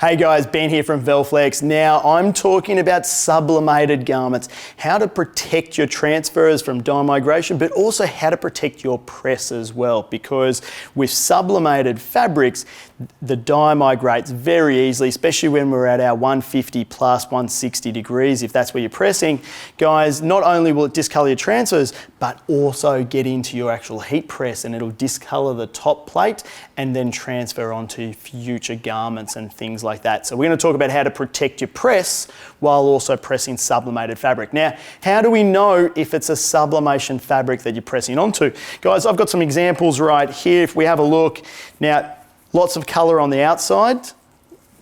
Hey guys, Ben here from Velflex. Now I'm talking about sublimated garments, how to protect your transfers from dye migration, but also how to protect your press as well, because with sublimated fabrics, the dye migrates very easily, especially when we're at our 150 plus 160 degrees, if that's where you're pressing. Guys, not only will it discolor your transfers, but also get into your actual heat press and it'll discolor the top plate and then transfer onto future garments and things like that. So we're going to talk about how to protect your press while also pressing sublimated fabric. Now, how do we know if it's a sublimation fabric that you're pressing onto? Guys, I've got some examples right here. If we have a look, now, lots of color on the outside,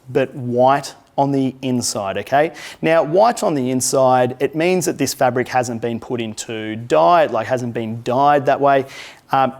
but white on the inside, okay? Now, white on the inside, it means that this fabric hasn't been put into dye, like hasn't been dyed that way.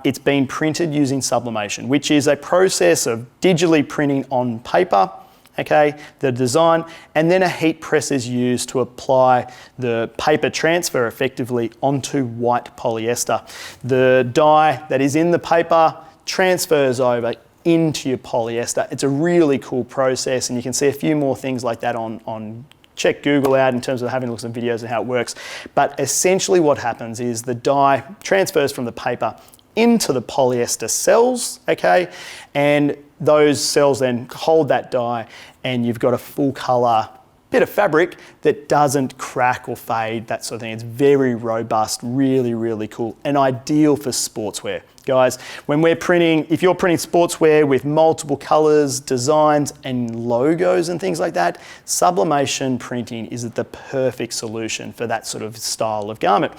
It's been printed using sublimation, which is a process of digitally printing on paper, okay, the design, and then a heat press is used to apply the paper transfer effectively onto white polyester. The dye that is in the paper transfers over into your polyester. It's a really cool process, and you can see a few more things like that on check Google out in terms of having a look at some videos and how it works. But essentially what happens is the dye transfers from the paper into the polyester cells, okay? And those cells then hold that dye and you've got a full color bit of fabric that doesn't crack or fade, that sort of thing. It's very robust, really, really cool, and ideal for sportswear. Guys, when we're printing, if you're printing sportswear with multiple colors, designs, and logos and things like that, sublimation printing is the perfect solution for that sort of style of garment.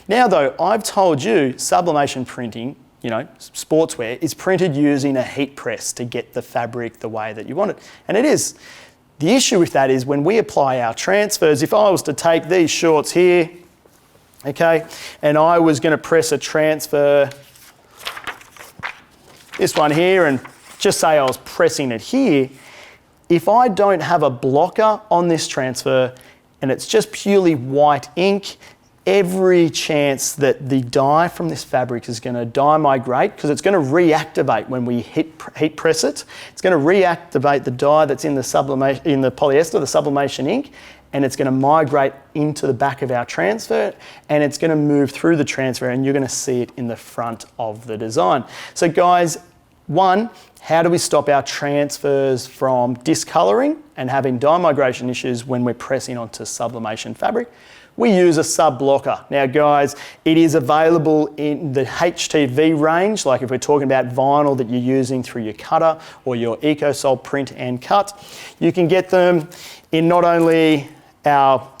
Now though, I've told you sublimation printing, you know, sportswear, is printed using a heat press to get the fabric the way that you want it, and it is. The issue with that is when we apply our transfers, if I was to take these shorts here, okay, and I was going to press a transfer, this one here, and just say I was pressing it here, if I don't have a blocker on this transfer and it's just purely white ink, every chance that the dye from this fabric is going to dye migrate, because it's going to reactivate when we heat press it. It's going to reactivate the dye that's in the polyester, the sublimation ink, and it's going to migrate into the back of our transfer, and it's going to move through the transfer, and you're going to see it in the front of the design. So guys, one, how do we stop our transfers from discoloring and having dye migration issues when we're pressing onto sublimation fabric? We use a sub blocker. Now guys, it is available in the HTV range, like if we're talking about vinyl that you're using through your cutter or your EcoSol print and cut. You can get them in not only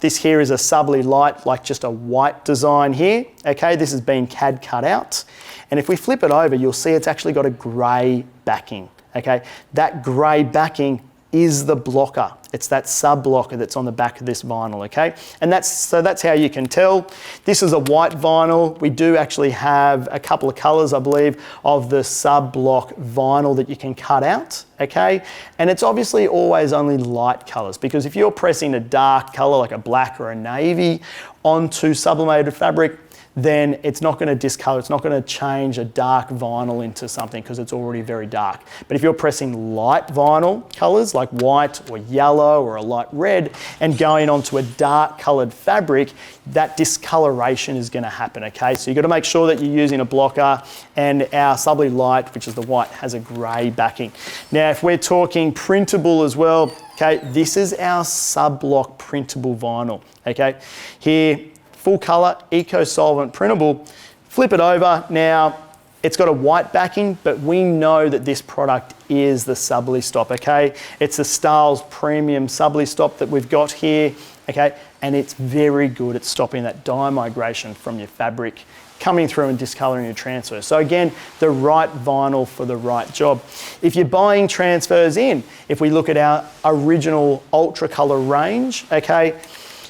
this here is a Subli Light, like just a white design here, okay? This has been CAD cut out. And if we flip it over, you'll see it's actually got a grey backing, okay? That grey backing is the blocker. It's that sub blocker that's on the back of this vinyl, okay? And that's how you can tell. This is a white vinyl. We do actually have a couple of colors, I believe, of the sub block vinyl that you can cut out, okay? And it's obviously always only light colors, because if you're pressing a dark color like a black or a navy onto sublimated fabric, then it's not going to discolor, it's not going to change a dark vinyl into something because it's already very dark. But if you're pressing light vinyl colors like white or yellow or a light red and going onto a dark colored fabric, that discoloration is going to happen, okay? So you've got to make sure that you're using a blocker, and our Subli Light, which is the white, has a grey backing. Now, if we're talking printable as well, okay, this is our sub-block printable vinyl, okay? Here, full color, eco-solvent printable. Flip it over. Now, it's got a white backing, but we know that this product is the Subli Stop, okay? It's the Stahl's premium Subli Stop that we've got here, okay? And it's very good at stopping that dye migration from your fabric coming through and discoloring your transfer. So again, the right vinyl for the right job. If you're buying transfers in, if we look at our original Ultra Color range, okay,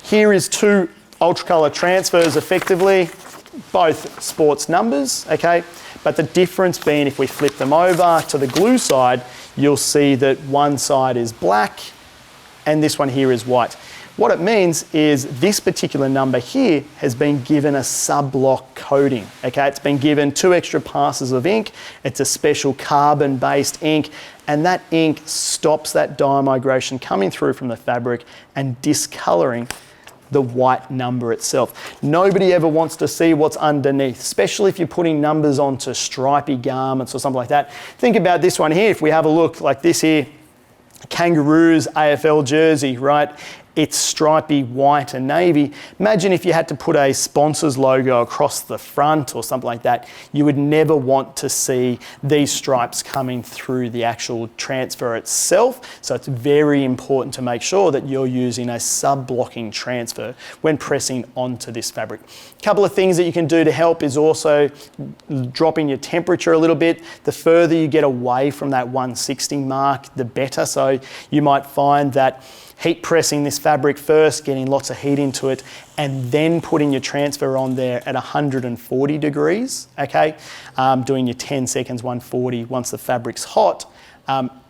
here is two Ultra Color transfers effectively, both sports numbers, okay? But the difference being, if we flip them over to the glue side, you'll see that one side is black and this one here is white. What it means is this particular number here has been given a sub-block coating, okay? It's been given 2 extra passes of ink. It's a special carbon-based ink, and that ink stops that dye migration coming through from the fabric and discolouring the white number itself. Nobody ever wants to see what's underneath, especially if you're putting numbers onto stripy garments or something like that. Think about this one here. If we have a look like this here, Kangaroos AFL jersey, right? It's stripy white and navy. Imagine if you had to put a sponsor's logo across the front or something like that. You would never want to see these stripes coming through the actual transfer itself. So it's very important to make sure that you're using a sub-blocking transfer when pressing onto this fabric. A couple of things that you can do to help is also dropping your temperature a little bit. The further you get away from that 160 mark, the better. So you might find that heat pressing this fabric first, getting lots of heat into it, and then putting your transfer on there at 140 degrees, okay? Doing your 10 seconds, 140, once the fabric's hot,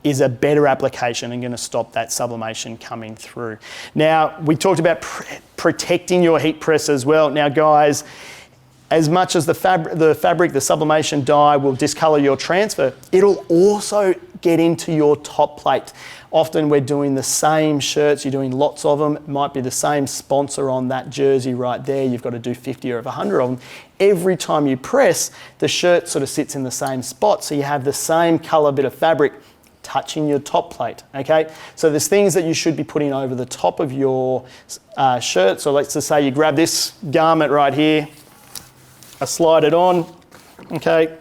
is a better application and gonna stop that sublimation coming through. Now, we talked about protecting your heat press as well. Now, guys, as much as the fabric, the sublimation dye will discolour your transfer, it'll also get into your top plate. Often we're doing the same shirts, you're doing lots of them, it might be the same sponsor on that jersey right there, you've got to do 50 or 100 of them. Every time you press, the shirt sort of sits in the same spot, so you have the same colour bit of fabric touching your top plate, okay? So there's things that you should be putting over the top of your shirt. So let's just say you grab this garment right here, I slide it on, okay?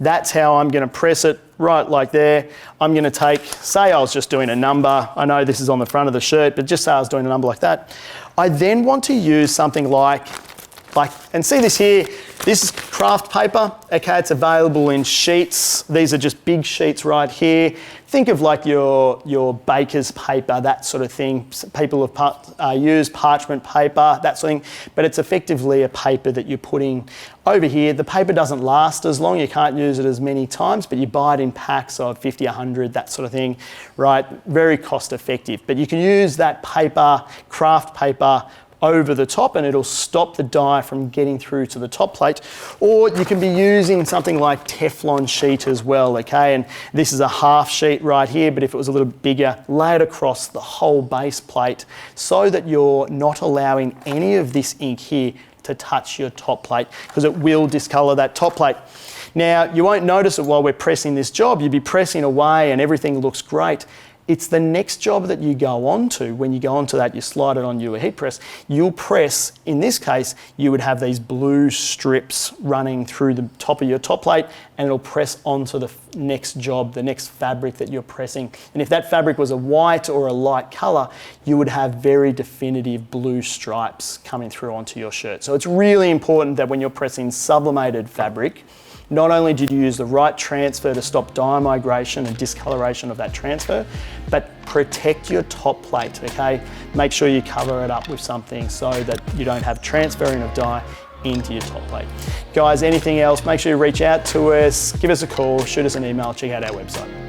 That's how I'm gonna press it, right like there. I'm gonna take, say I was just doing a number. I know this is on the front of the shirt, but just say I was doing a number like that. I then want to use something like, and see this here, this is Kraft paper, okay? It's available in sheets. These are just big sheets right here. Think of like your baker's paper, that sort of thing. People have used parchment paper, that sort of thing, but it's effectively a paper that you're putting over here. The paper doesn't last as long, you can't use it as many times, but you buy it in packs of 50, 100, that sort of thing, right? Very cost effective. But you can use that paper, Kraft paper, over the top, and it'll stop the dye from getting through to the top plate. Or you can be using something like Teflon sheet as well, okay? And this is a half sheet right here, but if it was a little bigger, lay it across the whole base plate so that you're not allowing any of this ink here to touch your top plate, because it will discolour that top plate. Now, you won't notice it while we're pressing this job. You'll be pressing away and everything looks great. It's the next job that you go on to. When you go onto that, you slide it on your heat press. You'll press, in this case, you would have these blue strips running through the top of your top plate, and it'll press onto the next job, the next fabric that you're pressing. And if that fabric was a white or a light color, you would have very definitive blue stripes coming through onto your shirt. So it's really important that when you're pressing sublimated fabric, not only did you use the right transfer to stop dye migration and discoloration of that transfer, but protect your top plate, okay? Make sure you cover it up with something so that you don't have transferring of dye into your top plate. Guys, anything else, make sure you reach out to us, give us a call, shoot us an email, check out our website.